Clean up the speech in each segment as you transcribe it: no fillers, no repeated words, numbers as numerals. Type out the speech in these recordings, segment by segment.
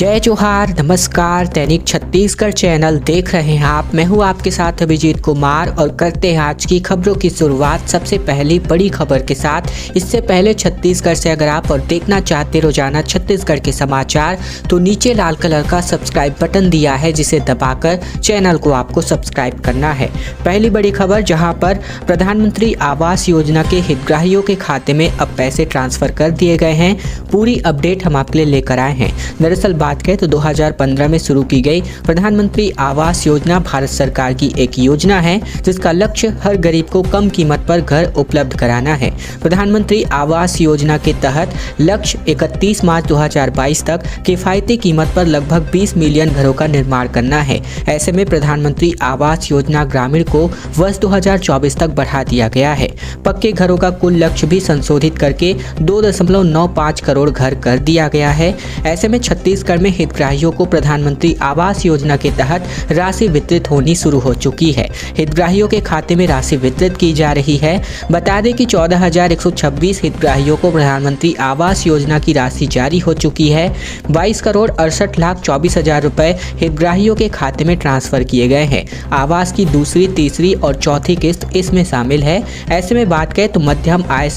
जय जोहार, नमस्कार। दैनिक छत्तीसगढ़ चैनल देख रहे हैं आप। मैं हूं आपके साथ अभिजीत कुमार और करते हैं आज की खबरों की शुरुआत सबसे पहली बड़ी खबर के साथ। इससे पहले छत्तीसगढ़ से अगर आप और देखना चाहते रोजाना छत्तीसगढ़ के समाचार तो नीचे लाल कलर का सब्सक्राइब बटन दिया है, जिसे दबाकर चैनल को आपको सब्सक्राइब करना है। पहली बड़ी खबर, जहां पर प्रधानमंत्री आवास योजना के हितग्राहियों के खाते में अब पैसे ट्रांसफर कर दिए गए हैं। पूरी अपडेट हम आपके लिए लेकर आए हैं। दरअसल बात करें तो 2015 में शुरू की गई प्रधानमंत्री आवास योजना भारत सरकार की एक योजना है, जिसका लक्ष्य हर गरीब को कम कीमत पर घर उपलब्ध कराना है। प्रधानमंत्री आवास योजना के तहत लक्ष्य 31 मार्च 2022 तक किफायती कीमत पर लगभग 20 मिलियन घरों का निर्माण करना है। ऐसे में प्रधानमंत्री आवास योजना ग्रामीण को वर्ष 2024 तक बढ़ा दिया गया है। पक्के घरों का कुल लक्ष्य भी संशोधित करके 2.95 करोड़ घर कर दिया गया है। ऐसे में छत्तीसगढ़ में हितग्राहियों को प्रधानमंत्री आवास योजना के तहत राशि वितरित होनी शुरू हो चुकी है। हितग्राहियों के खाते में राशि वितरित की जा रही है। बता दें कि 14,126 हितग्राहियों को प्रधानमंत्री आवास योजना की राशि जारी हो चुकी है। 22,68,24,000 रुपए हितग्राहियों के खाते में ट्रांसफर किए गए हैं। आवास की दूसरी, तीसरी और चौथी किस्त इसमें शामिल है। ऐसे में बात करें तो मध्यम आय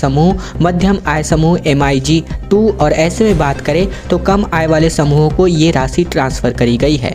समूह MIG 2 और ऐसे में बात करें तो कम आय वाले समूहों को ये राशि ट्रांसफर करी गई है।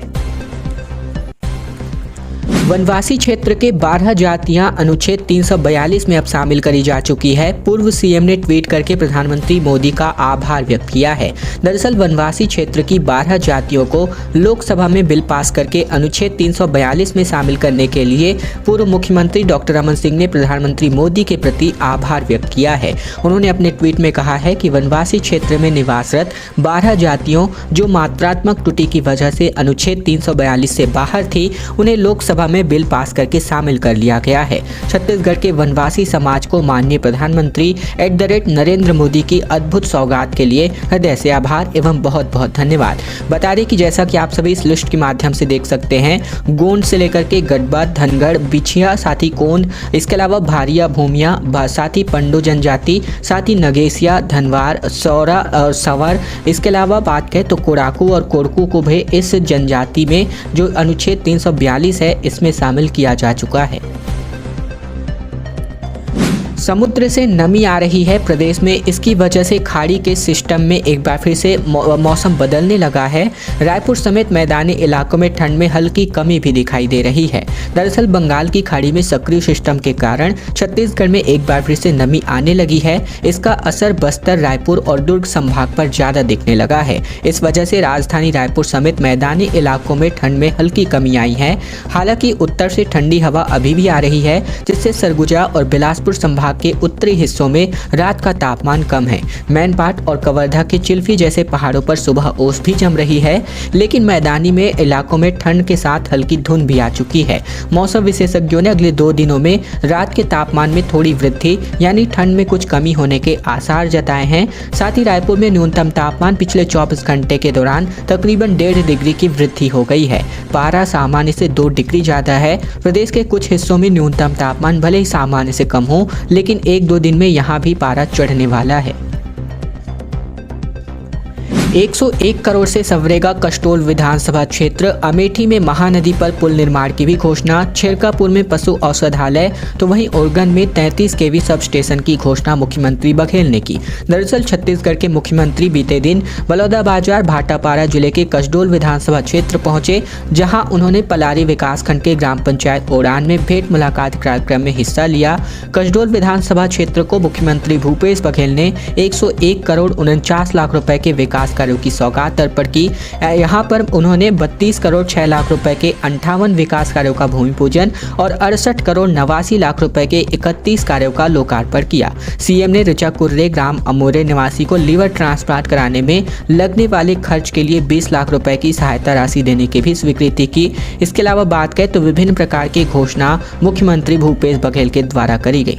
वनवासी क्षेत्र के 12 जातियां अनुच्छेद 342 में अब शामिल करी जा चुकी है। पूर्व सीएम ने ट्वीट करके प्रधानमंत्री मोदी का आभार व्यक्त किया है। दरअसल वनवासी क्षेत्र की 12 जातियों को लोकसभा में बिल पास करके अनुच्छेद 342 में शामिल करने के लिए पूर्व मुख्यमंत्री डॉक्टर रमन सिंह ने प्रधानमंत्री मोदी के प्रति आभार व्यक्त किया है। उन्होंने अपने ट्वीट में कहा है कि वनवासी क्षेत्र में निवासरत 12 जातियों जो मात्रात्मक त्रुटि की वजह से अनुच्छेद 342 से बाहर थी, उन्हें लोकसभा में बिल पास करके शामिल कर लिया गया है। छत्तीसगढ़ के वनवासी समाज को माननीय प्रधानमंत्री @नरेंद्र मोदी की अद्भुत सौगात के लिए हृदय से आभार एवं बहुत बहुत धन्यवाद। बता दें कि जैसा कि आप सभी इस लिस्ट के माध्यम से देख सकते हैं, गोंड से लेकर के गढ़वा, धनगढ़, बिछिया, साथ ही कोंड, इसके अलावा भारिया भूमिया, साथ ही पंडो जनजाति, साथ ही नगेसिया, धनवार, सौरा और सवर, इसके अलावा बात करें तो कोड़ाकू और कोरकू को भी इस जनजाति में जो अनुच्छेद 342 है इसमें शामिल किया जा चुका है। समुद्र से नमी आ रही है प्रदेश में, इसकी वजह से खाड़ी के सिस्टम में एक बार फिर से मौसम बदलने लगा है। रायपुर समेत मैदानी इलाकों में ठंड में हल्की कमी भी दिखाई दे रही है। दरअसल बंगाल की खाड़ी में सक्रिय सिस्टम के कारण छत्तीसगढ़ में एक बार फिर से नमी आने लगी है। इसका असर बस्तर, रायपुर और दुर्ग संभाग पर ज्यादा दिखने लगा है। इस वजह से राजधानी रायपुर समेत मैदानी इलाकों में ठंड में हल्की कमी आई है। हालांकि उत्तर से ठंडी हवा अभी भी आ रही है, जिससे सरगुजा और बिलासपुर संभाग के उत्तरी हिस्सों में रात का तापमान कम है। मैनपाट और कवर्धा के चिल्फी जैसे पहाड़ों पर सुबह ओस भी जम रही है, लेकिन मैदानी में इलाकों में ठंड के साथ हल्की धुंध भी आ चुकी है। मौसम विशेषज्ञों ने अगले 2 दिनों में रात के तापमान में थोड़ी वृद्धि यानी ठंड में कुछ कमी होने के आसार जताए हैं। साथ ही रायपुर में न्यूनतम तापमान पिछले 24 घंटे के दौरान तकरीबन 1.5 डिग्री की वृद्धि हो गई है। पारा सामान्य से 2 डिग्री ज्यादा है। प्रदेश के कुछ हिस्सों में न्यूनतम तापमान भले ही सामान्य से कम हो, लेकिन 1-2 दिन में यहाँ भी पारा चढ़ने वाला है। 101 करोड़ से संवरेगा कष्टोल विधानसभा क्षेत्र। अमेठी में महानदी पर पुल निर्माण की भी घोषणा। छिरकापुर में पशु औषधालय तो वहीं ओरगन में 33 kV सब स्टेशन की घोषणा मुख्यमंत्री बघेल ने की। दरअसल छत्तीसगढ़ के मुख्यमंत्री बीते दिन बलौदाबाजार भाटापारा जिले के कष्टोल विधानसभा क्षेत्र पहुंचे, जहां उन्होंने पलारी विकासखंड के ग्राम पंचायत ओरान में भेंट मुलाकात कार्यक्रम में हिस्सा लिया। कष्टोल विधानसभा क्षेत्र को मुख्यमंत्री भूपेश बघेल ने 101 करोड़ 49 लाख रुपए के विकास कार्यों की सौगात अर्पण की। यहाँ पर उन्होंने 32 करोड़ 6 लाख रुपए के 58 विकास कार्यों का भूमि पूजन और 68 करोड़ 89 लाख रुपए के 31 कार्यों का लोकार्पण किया। सीएम ने ऋचा कुर्रे ग्राम अमोरे निवासी को लीवर ट्रांसप्लांट कराने में लगने वाले खर्च के लिए 20 लाख रुपए की सहायता राशि देने की भी स्वीकृति की। इसके अलावा बात करें तो विभिन्न प्रकार की घोषणा मुख्यमंत्री भूपेश बघेल के द्वारा करी गई।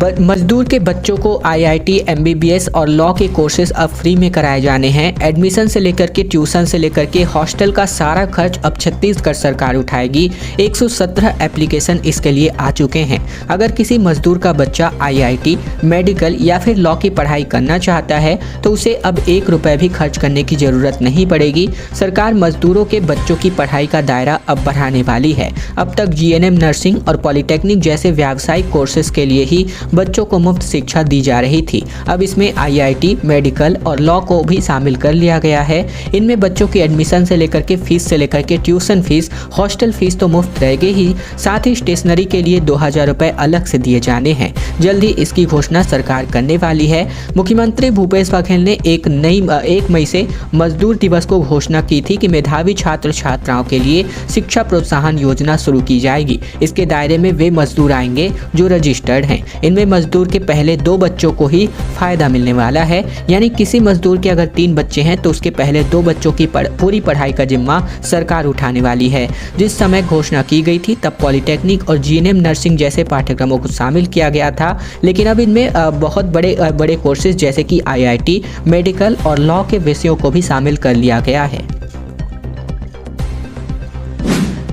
मजदूर के बच्चों को आईआईटी, एमबीबीएस और लॉ के कोर्सेज अब फ्री में कराए जाने हैं। एडमिशन से लेकर के ट्यूशन से लेकर के हॉस्टल का सारा खर्च अब छत्तीसगढ़ सरकार उठाएगी। 117 एप्लीकेशन इसके लिए आ चुके हैं। अगर किसी मजदूर का बच्चा आईआईटी, मेडिकल या फिर लॉ की पढ़ाई करना चाहता है तो उसे अब 1 रुपये भी खर्च करने की जरूरत नहीं पड़ेगी। सरकार मजदूरों के बच्चों की पढ़ाई का दायरा अब बढ़ाने वाली है। अब तक जीएनएम, नर्सिंग और पॉलिटेक्निक जैसे व्यावसायिक कोर्सेज के लिए ही बच्चों को मुफ्त शिक्षा दी जा रही थी। अब इसमें आईआईटी, मेडिकल और लॉ को भी शामिल कर लिया गया है। इनमें बच्चों की एडमिशन से लेकर के फीस से लेकर के ट्यूशन फीस, हॉस्टल फीस तो मुफ्त रहेगी ही, साथ ही स्टेशनरी के लिए 2000 रुपये अलग से दिए जाने हैं। जल्दी इसकी घोषणा सरकार करने वाली है। मुख्यमंत्री भूपेश बघेल ने 1 मई से मजदूर दिवस को घोषणा की थी कि मेधावी छात्र छात्राओं के लिए शिक्षा प्रोत्साहन योजना शुरू की जाएगी। इसके दायरे में वे मजदूर आएंगे जो रजिस्टर्ड हैं। इनमें मजदूर के पहले 2 बच्चों को ही फायदा मिलने वाला है, यानी किसी मजदूर के अगर 3 बच्चे हैं तो उसके पहले 2 बच्चों की पूरी पढ़ाई का जिम्मा सरकार उठाने वाली है। जिस समय घोषणा की गई थी तब पॉलिटेक्निक और जीएनएम, नर्सिंग जैसे पाठ्यक्रमों को शामिल किया गया था, लेकिन अब इनमें बहुत बड़े कोर्सेज जैसे कि आईआईटी, मेडिकल और लॉ के विषयों को भी शामिल कर लिया गया है।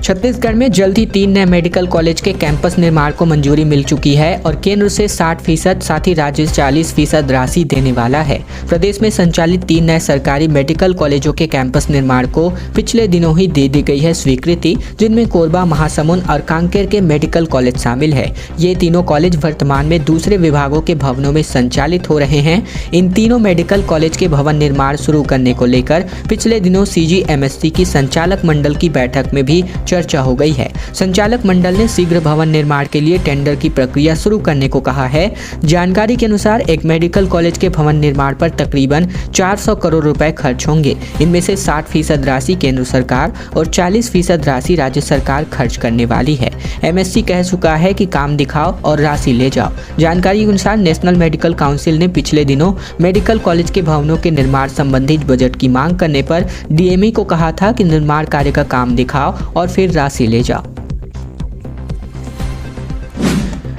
छत्तीसगढ़ में जल्द ही 3 नए मेडिकल कॉलेज के कैंपस निर्माण को मंजूरी मिल चुकी है और केंद्र से 60%, साथ ही राज्य 40% राशि देने वाला है। प्रदेश में संचालित 3 नए सरकारी मेडिकल कॉलेजों के कैंपस निर्माण को पिछले दिनों ही दे दी गई है स्वीकृति, जिनमें कोरबा, महासमुंद और कांकेर के मेडिकल कॉलेज शामिल है। ये तीनों कॉलेज वर्तमान में दूसरे विभागों के भवनों में संचालित हो रहे हैं। इन तीनों मेडिकल कॉलेज के भवन निर्माण शुरू करने को लेकर पिछले दिनों सीजीएमएससी की संचालक मंडल की बैठक में भी चर्चा हो गई है। संचालक मंडल ने शीघ्र भवन निर्माण के लिए टेंडर की प्रक्रिया शुरू करने को कहा है। जानकारी के अनुसार एक मेडिकल कॉलेज के भवन निर्माण पर तकरीबन 400 करोड़ रुपए खर्च होंगे। इनमें से 60% राशि केंद्र सरकार और 40% राशि राज्य सरकार खर्च करने वाली है। एमएससी कह चुका है कि काम दिखाओ और राशि ले जाओ। जानकारी के अनुसार नेशनल मेडिकल काउंसिल ने पिछले दिनों मेडिकल कॉलेज के भवनों के निर्माण संबंधित बजट की मांग करने पर डीएमई को कहा था कि निर्माण कार्य का काम दिखाओ और फिर राशि ले जाओ।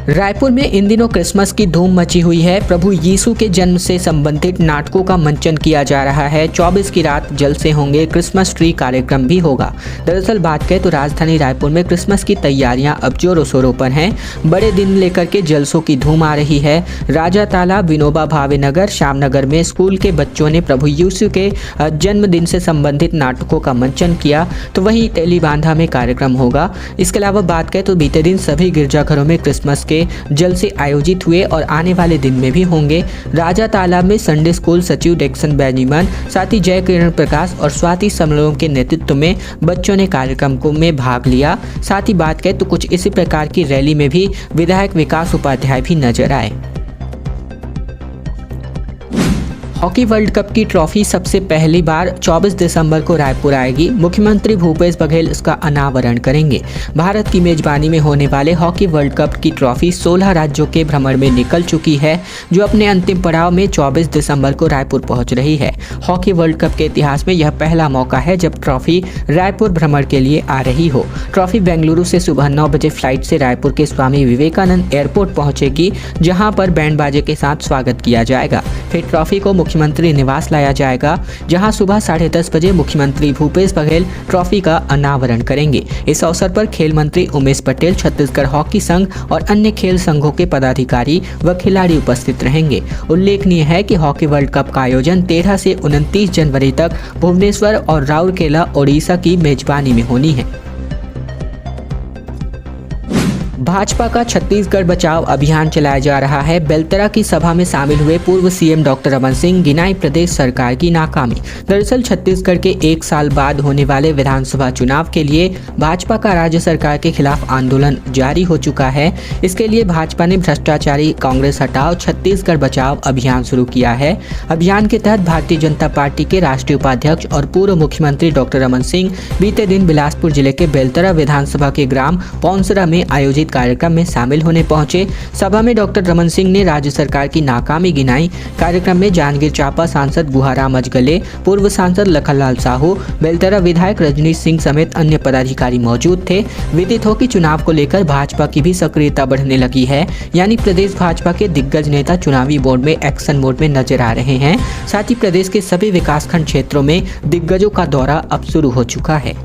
रायपुर में इन दिनों क्रिसमस की धूम मची हुई है। प्रभु यीशु के जन्म से संबंधित नाटकों का मंचन किया जा रहा है। 24 की रात जल से होंगे, क्रिसमस ट्री कार्यक्रम भी होगा। दरअसल बात करें तो राजधानी रायपुर में क्रिसमस की तैयारियां अब जोरों शोरों पर हैं। बड़े दिन लेकर के जलसों की धूम आ रही है। राजा तालाब, विनोबा भावे नगर, श्यामनगर में स्कूल के बच्चों ने प्रभु यीशु के जन्मदिन से संबंधित नाटकों का मंचन किया, तो वहीं तेलीबांधा में कार्यक्रम होगा। इसके अलावा बात करें तो बीते दिन सभी गिरजाघरों में क्रिसमस के जलसे आयोजित हुए और आने वाले दिन में भी होंगे। राजा तालाब में संडे स्कूल सचिव डेक्सन बेंजामिन, साथ ही जय किरण प्रकाश और स्वाति समलों के नेतृत्व में बच्चों ने कार्यक्रम में भाग लिया। साथ ही बात करें तो कुछ इसी प्रकार की रैली में भी विधायक विकास उपाध्याय भी नजर आए। हॉकी वर्ल्ड कप की ट्रॉफी सबसे पहली बार 24 दिसंबर को रायपुर आएगी। मुख्यमंत्री भूपेश बघेल इसका अनावरण करेंगे। भारत की मेजबानी में होने वाले हॉकी वर्ल्ड कप की ट्रॉफी 16 राज्यों के भ्रमण में निकल चुकी है, जो अपने अंतिम पड़ाव में 24 दिसंबर को रायपुर पहुंच रही है। हॉकी वर्ल्ड कप के इतिहास में यह पहला मौका है जब ट्रॉफी रायपुर भ्रमण के लिए आ रही हो। ट्रॉफी बेंगलुरु से सुबह 9 बजे फ्लाइट से रायपुर के स्वामी विवेकानंद एयरपोर्ट पहुंचेगी, जहां पर बैंड बाजे के साथ स्वागत किया जाएगा। फिर ट्रॉफी को मुख्यमंत्री निवास लाया जाएगा, जहां सुबह 10:30 बजे मुख्यमंत्री भूपेश बघेल ट्रॉफी का अनावरण करेंगे। इस अवसर पर खेल मंत्री उमेश पटेल, छत्तीसगढ़ हॉकी संघ और अन्य खेल संघों के पदाधिकारी व खिलाड़ी उपस्थित रहेंगे। उल्लेखनीय है कि हॉकी वर्ल्ड कप का आयोजन 13 से 29 जनवरी तक भुवनेश्वर और राउरकेला, ओडिशा की मेजबानी में होनी है। भाजपा का छत्तीसगढ़ बचाओ अभियान चलाया जा रहा है। बेलतरा की सभा में शामिल हुए पूर्व सीएम डॉक्टर रमन सिंह गिनाई प्रदेश सरकार की नाकामी। दरअसल छत्तीसगढ़ के 1 साल बाद होने वाले विधानसभा चुनाव के लिए भाजपा का राज्य सरकार के खिलाफ आंदोलन जारी हो चुका है। इसके लिए भाजपा ने भ्रष्टाचारी कांग्रेस हटाओ छत्तीसगढ़ बचाओ अभियान शुरू किया है। अभियान के तहत भारतीय जनता पार्टी के राष्ट्रीय उपाध्यक्ष और पूर्व मुख्यमंत्री डॉक्टर रमन सिंह बीते दिन बिलासपुर जिले के बेलतरा विधानसभा के ग्राम पौंसरा में आयोजित कार्यक्रम में शामिल होने पहुंचे। सभा में डॉक्टर रमन सिंह ने राज्य सरकार की नाकामी गिनाई। कार्यक्रम में जांजगीर चांपा सांसद गुहाराम अजगले, पूर्व सांसद लखनलाल साहू, बेलतरा विधायक रजनीश सिंह समेत अन्य पदाधिकारी मौजूद थे। विदित हो कि चुनाव को लेकर भाजपा की भी सक्रियता बढ़ने लगी है, यानी प्रदेश भाजपा के दिग्गज नेता चुनावी बोर्ड में एक्शन मोड में नजर आ रहे हैं। साथ ही प्रदेश के सभी विकासखंड क्षेत्रों में दिग्गजों का दौरा अब शुरू हो चुका है।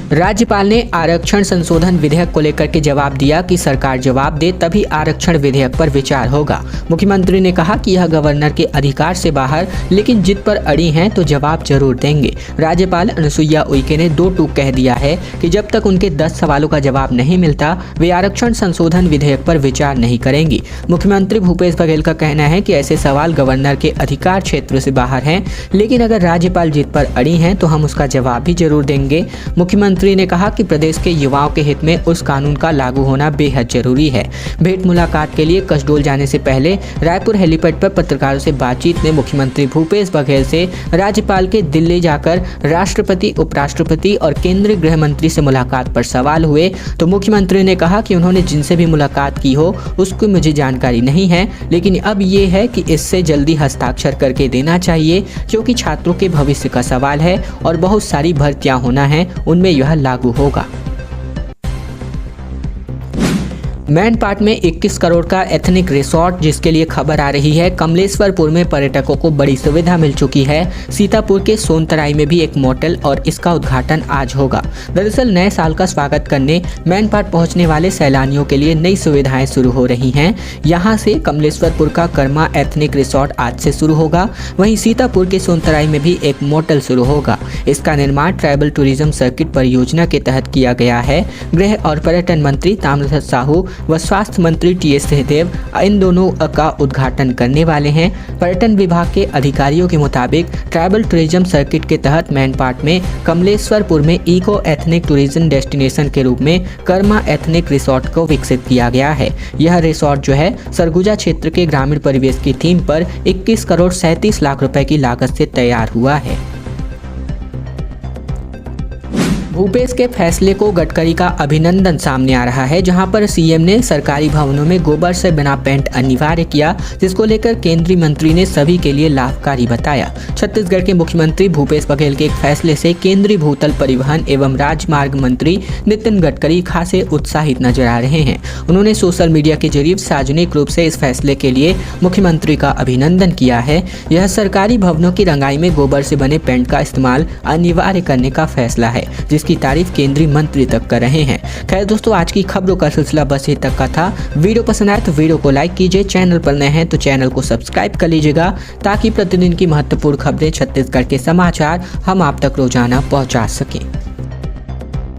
राज्यपाल ने आरक्षण संशोधन विधेयक को लेकर के जवाब दिया कि सरकार जवाब दे तभी आरक्षण विधेयक पर विचार होगा। मुख्यमंत्री ने कहा कि यह गवर्नर के अधिकार से बाहर, लेकिन जिद पर अड़ी हैं तो जवाब जरूर देंगे। राज्यपाल अनुसुईया उइके ने दो टूक कह दिया है कि जब तक उनके 10 सवालों का जवाब नहीं मिलता वे आरक्षण संशोधन विधेयक पर विचार नहीं करेंगी। मुख्यमंत्री भूपेश बघेल का कहना है कि ऐसे सवाल गवर्नर के अधिकार क्षेत्र से बाहर हैं, लेकिन अगर राज्यपाल जिद पर अड़ी हैं तो हम उसका जवाब भी जरूर देंगे। मुख्यमंत्री ने कहा कि प्रदेश के युवाओं के हित में उस कानून का लागू होना बेहद जरूरी है। भेंट मुलाकात के लिए कसडोल जाने से पहले रायपुर हेलीपैड पर पत्रकारों से बातचीत में मुख्यमंत्री भूपेश बघेल से राज्यपाल के दिल्ली जाकर राष्ट्रपति, उपराष्ट्रपति और केंद्रीय गृह मंत्री से मुलाकात पर सवाल हुए तो मुख्यमंत्री ने कहा कि उन्होंने जिनसे भी मुलाकात की हो उसकी मुझे जानकारी नहीं है, लेकिन अब ये है कि इससे जल्दी हस्ताक्षर करके देना चाहिए, क्योंकि छात्रों के भविष्य का सवाल है और बहुत सारी भर्तियां होना है, उनमें यह लागू होगा। मैनपाट में 21 करोड़ का एथनिक रिसोर्ट, जिसके लिए खबर आ रही है कमलेश्वरपुर में पर्यटकों को बड़ी सुविधा मिल चुकी है। सीतापुर के सोनतराई में भी एक मोटेल और इसका उद्घाटन आज होगा। दरअसल नए साल का स्वागत करने मैनपाट पहुंचने वाले सैलानियों के लिए नई सुविधाएं शुरू हो रही हैं। यहां से कमलेश्वरपुर का कर्मा एथनिक रिसोर्ट आज से शुरू होगा। वहीं सीतापुर के सोनतराई में भी एक मोटेल शुरू होगा। इसका निर्माण ट्राइबल टूरिज्म सर्किट परियोजना के तहत किया गया है। गृह और पर्यटन मंत्री ताम्रध्वज साहू व स्वास्थ्य मंत्री टी.एस. सिंहदेव इन दोनों का उद्घाटन करने वाले हैं। पर्यटन विभाग के अधिकारियों के मुताबिक ट्राइबल टूरिज्म सर्किट के तहत मैनपाट में कमलेश्वरपुर में इको एथनिक टूरिज्म डेस्टिनेशन के रूप में कर्मा एथनिक रिसोर्ट को विकसित किया गया है। यह रिसोर्ट जो है सरगुजा क्षेत्र के ग्रामीण परिवेश की थीम पर 21 करोड़ 37 लाख रुपए की लागत से तैयार हुआ है। भूपेश के फैसले को गडकरी का अभिनंदन सामने आ रहा है, जहां पर सीएम ने सरकारी भवनों में गोबर से बिना पेंट अनिवार्य किया, जिसको लेकर केंद्रीय मंत्री ने सभी के लिए लाभकारी बताया। छत्तीसगढ़ के मुख्यमंत्री भूपेश बघेल के एक फैसले से केंद्रीय भूतल परिवहन एवं राजमार्ग मंत्री नितिन गडकरी खासे उत्साहित नजर आ रहे हैं। उन्होंने सोशल मीडिया के जरिए सार्वजनिक रूप से इस फैसले के लिए मुख्यमंत्री का अभिनंदन किया है। यह सरकारी भवनों की रंगाई में गोबर से बने पेंट का इस्तेमाल अनिवार्य करने का फैसला है, की तारीफ केंद्रीय मंत्री तक कर रहे हैं। खैर दोस्तों, आज की खबरों का सिलसिला बस यहीं तक का था। वीडियो पसंद आए तो वीडियो को लाइक कीजिए, चैनल पर नए हैं तो चैनल को सब्सक्राइब कर लीजिएगा, ताकि प्रतिदिन की महत्वपूर्ण खबरें, छत्तीसगढ़ के समाचार हम आप तक रोजाना पहुंचा सकें।